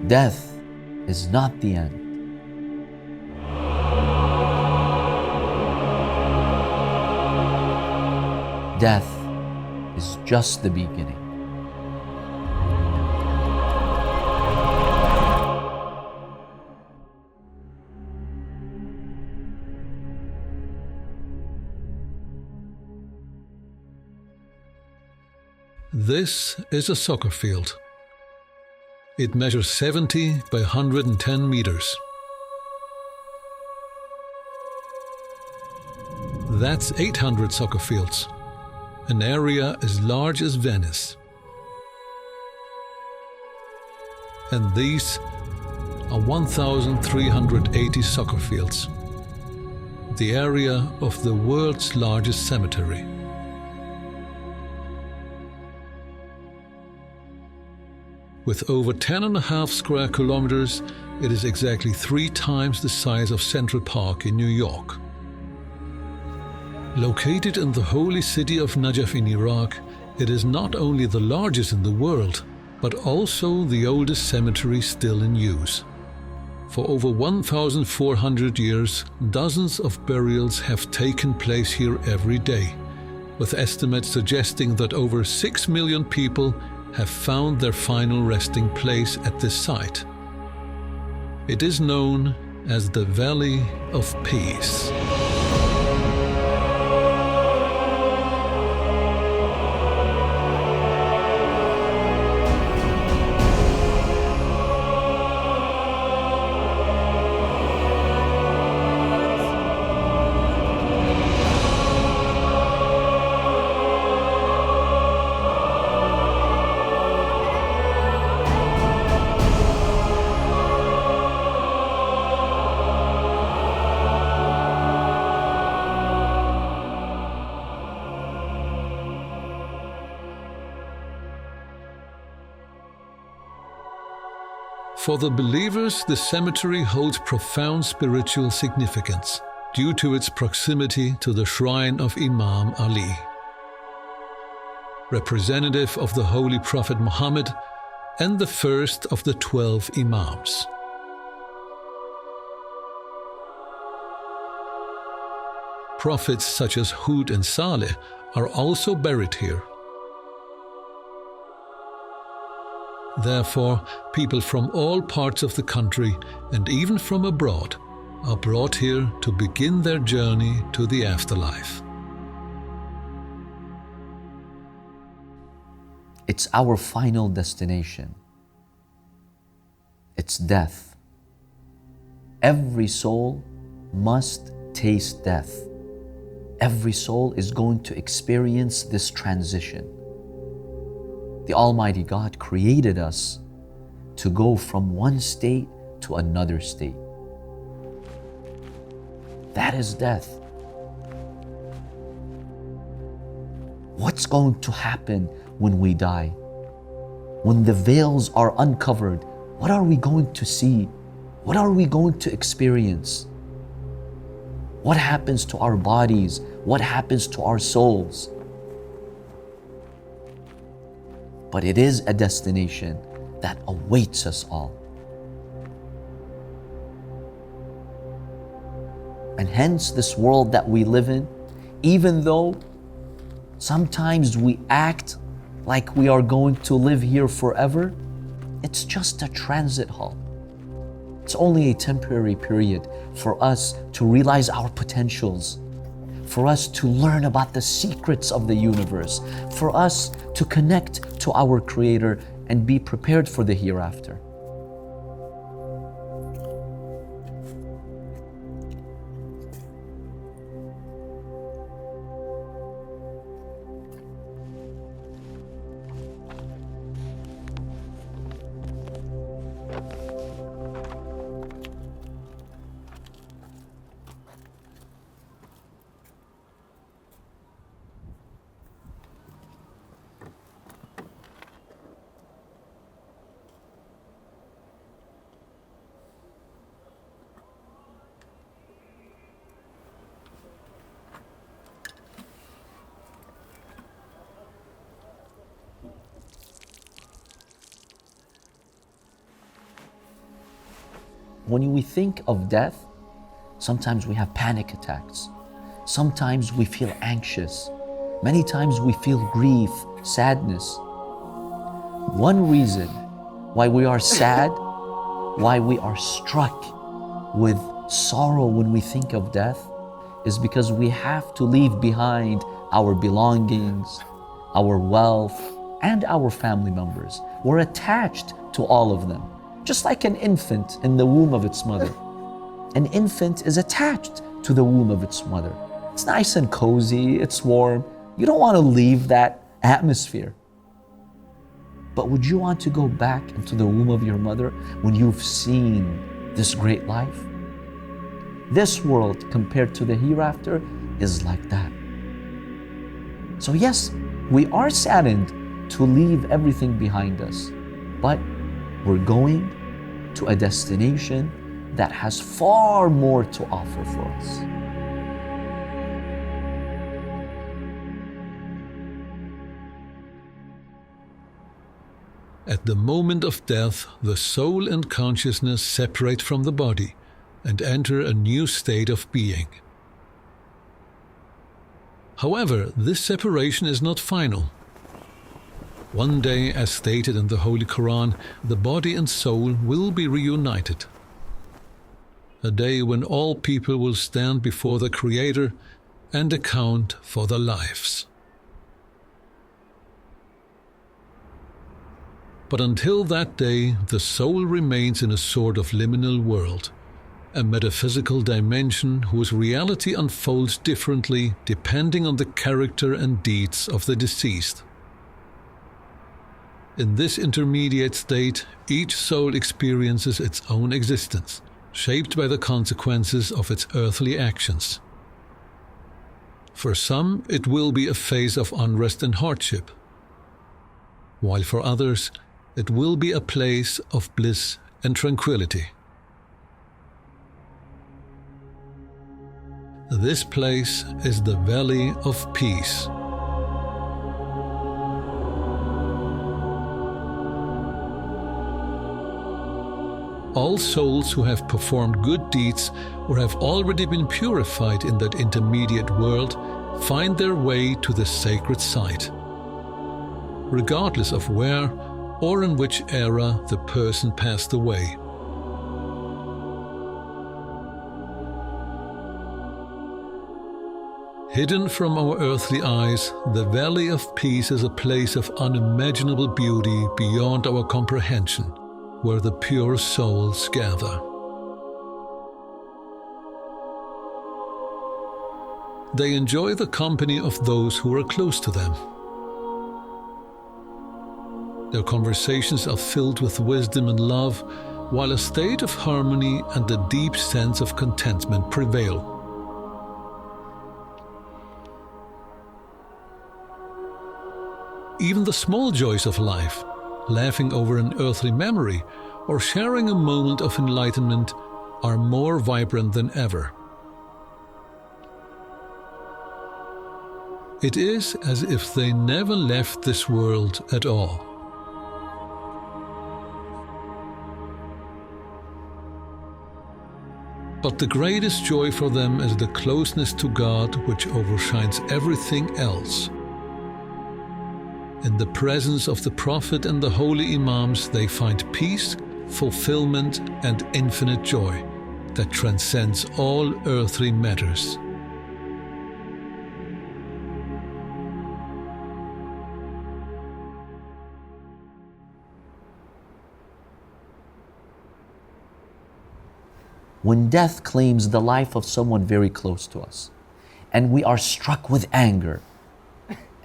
Death is not the end. Death is just the beginning. This is a soccer field. It measures 70 by 110 meters. That's 800 soccer fields, an area as large as Venice. And these are 1,380 soccer fields, the area of the world's largest cemetery. With over 10.5 square kilometers, it is exactly 3 times the size of Central Park in New York. Located in the holy city of Najaf in Iraq, it is not only the largest in the world, but also the oldest cemetery still in use. For over 1,400 years, dozens of burials have taken place here every day, with estimates suggesting that over 6 million people have found their final resting place at this site. It is known as the Valley of Peace. For the believers, the cemetery holds profound spiritual significance due to its proximity to the shrine of Imam Ali, representative of the Holy Prophet Muhammad and the first of the 12 Imams. Prophets such as Hud and Saleh are also buried here. Therefore, people from all parts of the country and even from abroad are brought here to begin their journey to the afterlife. It's our final destination. It's death. Every soul must taste death. Every soul is going to experience this transition. The Almighty God created us to go from one state to another state. That is death. What's going to happen when we die? When the veils are uncovered, what are we going to see? What are we going to experience? What happens to our bodies? What happens to our souls? But it is a destination that awaits us all. And hence this world that we live in, even though sometimes we act like we are going to live here forever, it's just a transit halt. It's only a temporary period for us to realize our potentials, for us to learn about the secrets of the universe, for us to connect to our Creator and be prepared for the hereafter. when we think of death, sometimes we have panic attacks. Sometimes we feel anxious. Many times we feel grief, sadness. One reason why we are sad, why we are struck with sorrow when we think of death, is because we have to leave behind our belongings, our wealth, and our family members. We're attached to all of them, just like an infant in the womb of its mother. An infant is attached to the womb of its mother. It's nice and cozy, it's warm. You don't want to leave that atmosphere. But would you want to go back into the womb of your mother when you've seen this great life? This world compared to the hereafter is like that. So yes, we are saddened to leave everything behind us, but we're going to a destination that has far more to offer for us. At the moment of death, the soul and consciousness separate from the body and enter a new state of being. However, this separation is not final. One day, as stated in the Holy Quran, the body and soul will be reunited. A day when all people will stand before the Creator and account for their lives. But until that day, the soul remains in a sort of liminal world, a metaphysical dimension whose reality unfolds differently depending on the character and deeds of the deceased. In this intermediate state, each soul experiences its own existence, shaped by the consequences of its earthly actions. For some, it will be a phase of unrest and hardship, while for others, it will be a place of bliss and tranquility. This place is the Valley of Peace. All souls who have performed good deeds or have already been purified in that intermediate world find their way to the sacred site, regardless of where or in which era the person passed away. Hidden from our earthly eyes, the Valley of Peace is a place of unimaginable beauty beyond our comprehension, where the pure souls gather. They enjoy the company of those who are close to them. Their conversations are filled with wisdom and love, while a state of harmony and a deep sense of contentment prevail. Even the small joys of life, laughing over an earthly memory, or sharing a moment of enlightenment, are more vibrant than ever. It is as if they never left this world at all. But the greatest joy for them is the closeness to God, which overshines everything else. In the presence of the Prophet and the holy Imams, they find peace, fulfillment, and infinite joy that transcends all earthly matters. When death claims the life of someone very close to us, and we are struck with anger,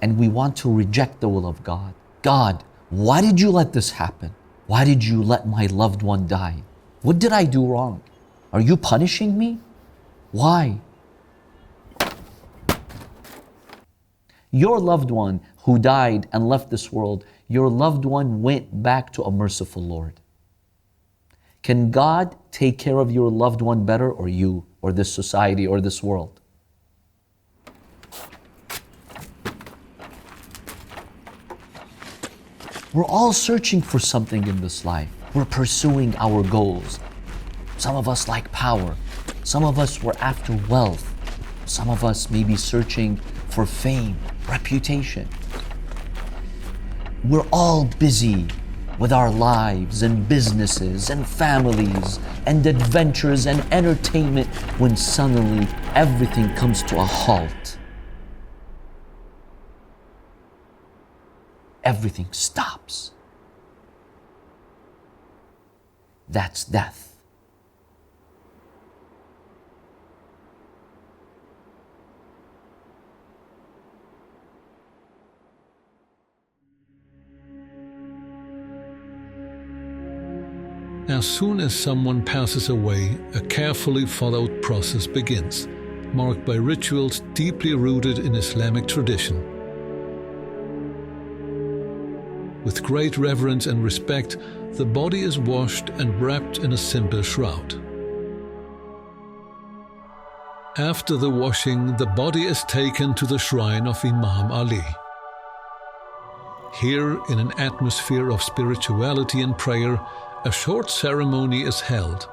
and we want to reject the will of God. God, why did you let this happen? Why did you let my loved one die? What did I do wrong? Are you punishing me? Why? Your loved one who died and left this world, your loved one went back to a merciful Lord. Can God take care of your loved one better, or you, or this society, or this world? We're all searching for something in this life. We're pursuing our goals. Some of us like power. Some of us were after wealth. Some of us may be searching for fame, reputation. We're all busy with our lives and businesses and families and adventures and entertainment when suddenly everything comes to a halt. Everything stops. That's death. As soon as someone passes away, a carefully followed process begins, marked by rituals deeply rooted in Islamic tradition. With great reverence and respect, the body is washed and wrapped in a simple shroud. After the washing, the body is taken to the shrine of Imam Ali. Here, in an atmosphere of spirituality and prayer, a short ceremony is held.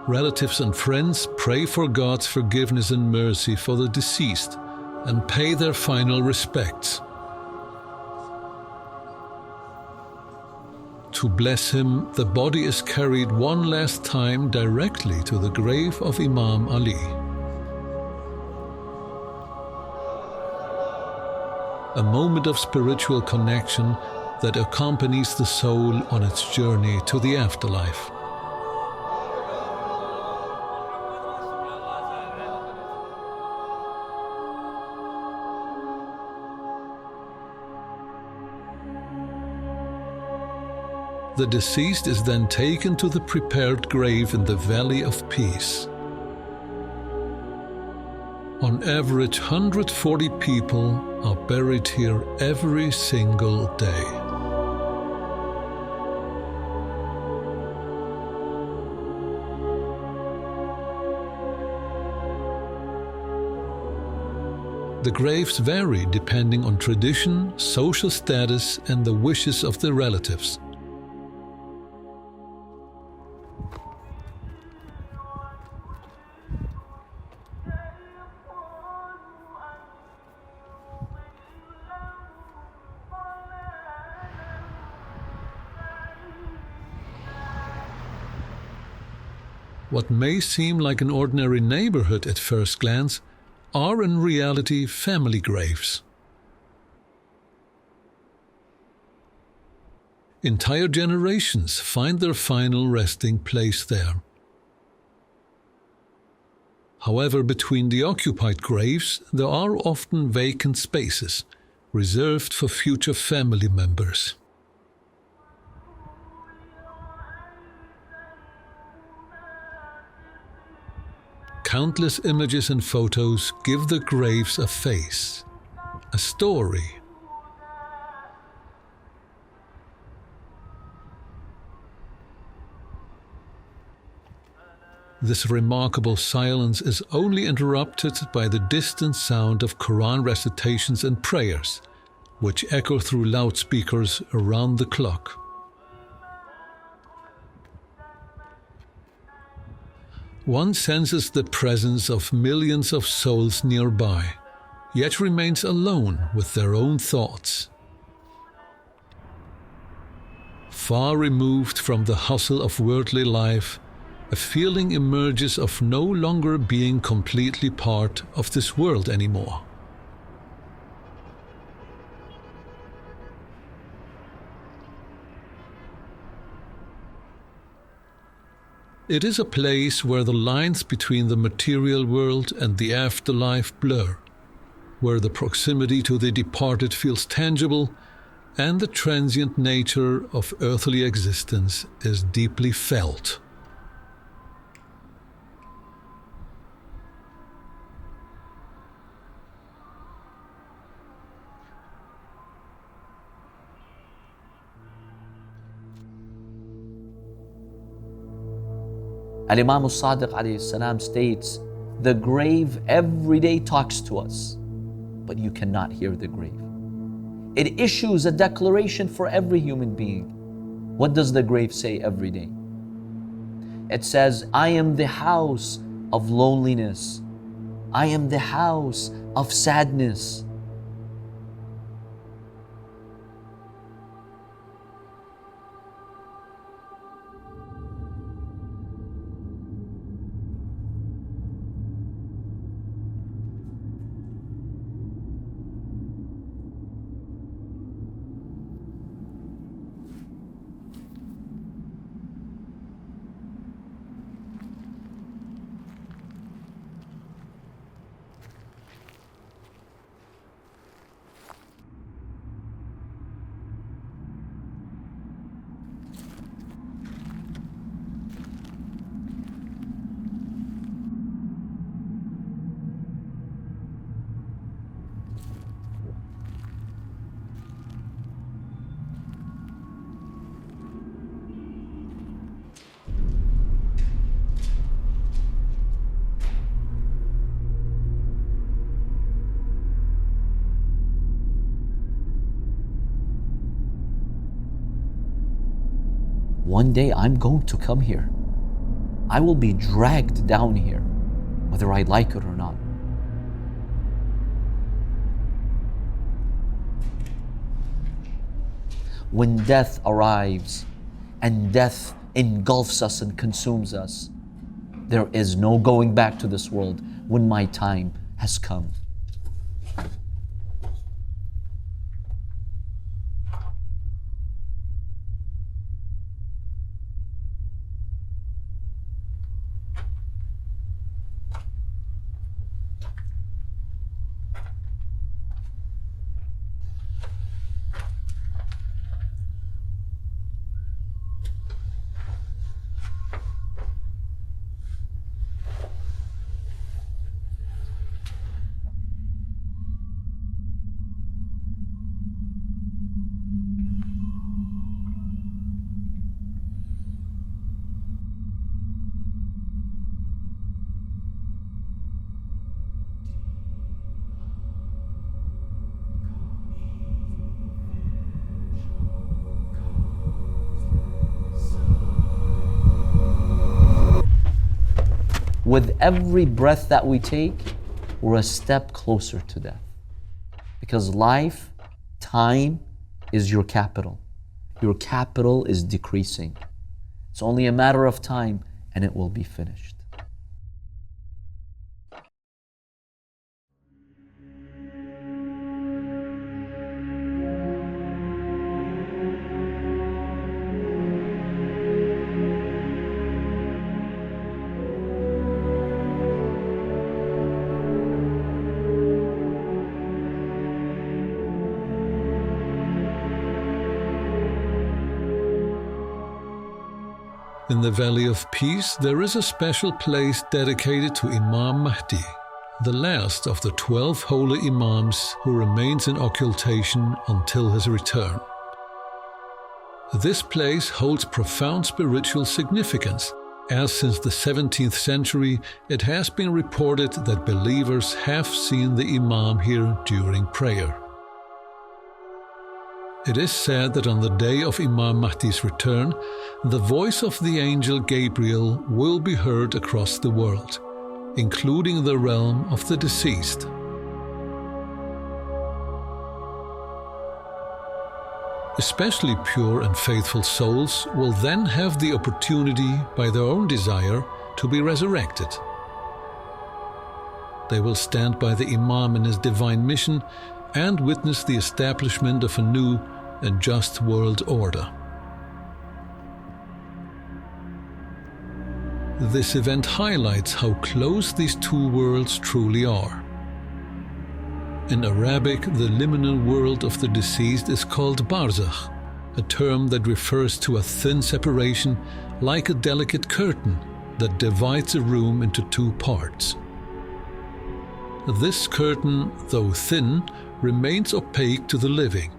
Relatives and friends pray for God's forgiveness and mercy for the deceased and pay their final respects. To bless him, the body is carried one last time directly to the grave of Imam Ali. A moment of spiritual connection that accompanies the soul on its journey to the afterlife. The deceased is then taken to the prepared grave in the Valley of Peace. On average, 140 people are buried here every single day. The graves vary depending on tradition, social status, and the wishes of the relatives. What may seem like an ordinary neighborhood at first glance are in reality family graves. Entire generations find their final resting place there. However, between the occupied graves, there are often vacant spaces, reserved for future family members. Countless images and photos give the graves a face, a story. This remarkable silence is only interrupted by the distant sound of Quran recitations and prayers, which echo through loudspeakers around the clock. One senses the presence of millions of souls nearby, yet remains alone with their own thoughts. Far removed from the hustle of worldly life, a feeling emerges of no longer being completely part of this world anymore. It is a place where the lines between the material world and the afterlife blur, where the proximity to the departed feels tangible and the transient nature of earthly existence is deeply felt. Imam Sadiq states, the grave every day talks to us, but you cannot hear the grave. It issues a declaration for every human being. What does the grave say every day? It says, I am the house of loneliness. I am the house of sadness. One day I'm going to come here. I will be dragged down here, whether I like it or not. When death arrives and death engulfs us and consumes us, there is no going back to this world when my time has come. With every breath that we take, we're a step closer to death. Because life, time, is your capital. Your capital is decreasing. It's only a matter of time and it will be finished. In the Valley of Peace, there is a special place dedicated to Imam Mahdi, the last of the 12 holy Imams who remains in occultation until his return. This place holds profound spiritual significance, as since the 17th century it has been reported that believers have seen the Imam here during prayer. It is said that on the day of Imam Mahdi's return, the voice of the angel Gabriel will be heard across the world, including the realm of the deceased. Especially pure and faithful souls will then have the opportunity, by their own desire, to be resurrected. They will stand by the Imam in his divine mission and witness the establishment of a new and just world order. This event highlights how close these two worlds truly are. In Arabic, the liminal world of the deceased is called barzakh, a term that refers to a thin separation like a delicate curtain that divides a room into two parts. This curtain, though thin, remains opaque to the living.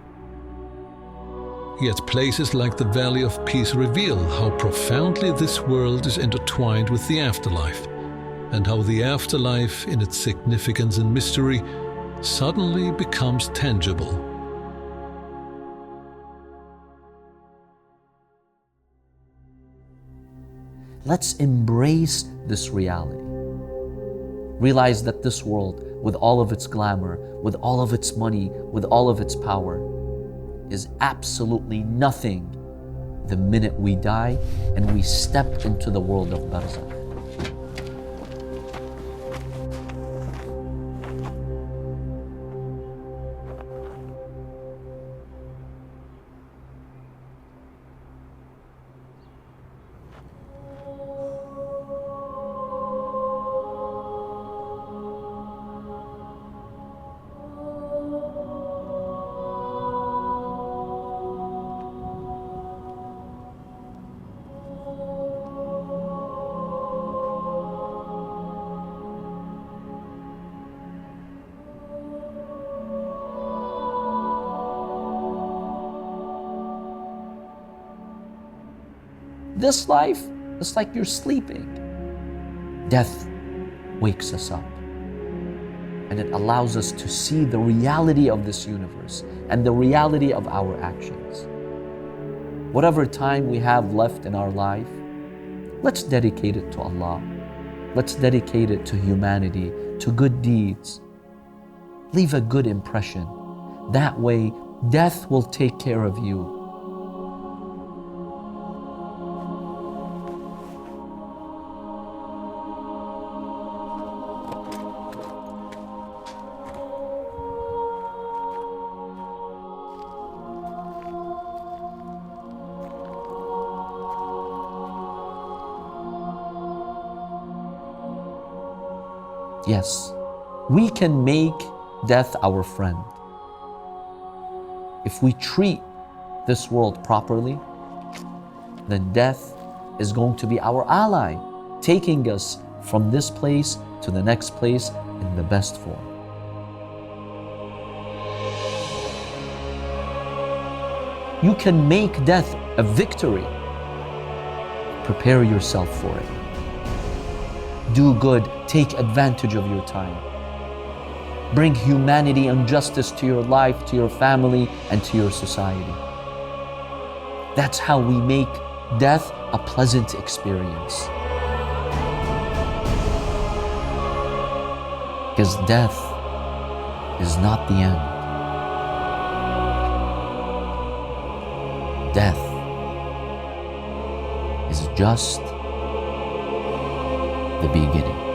Yet places like the Valley of Peace reveal how profoundly this world is intertwined with the afterlife, and how the afterlife, in its significance and mystery, suddenly becomes tangible. Let's embrace this reality. Realize that this world, with all of its glamour, with all of its money, with all of its power, is absolutely nothing the minute we die and we step into the world of barzakh. This life is like you're sleeping. Death wakes us up, and it allows us to see the reality of this universe and the reality of our actions. Whatever time we have left in our life, let's dedicate it to Allah. Let's dedicate it to humanity, to good deeds. Leave a good impression. That way, death will take care of you. Yes, we can make death our friend. If we treat this world properly, then death is going to be our ally, taking us from this place to the next place in the best form. You can make death a victory. Prepare yourself for it. Do good, take advantage of your time. Bring humanity and justice to your life, to your family, and to your society. That's how we make death a pleasant experience. Because death is not the end. Death is just the beginning.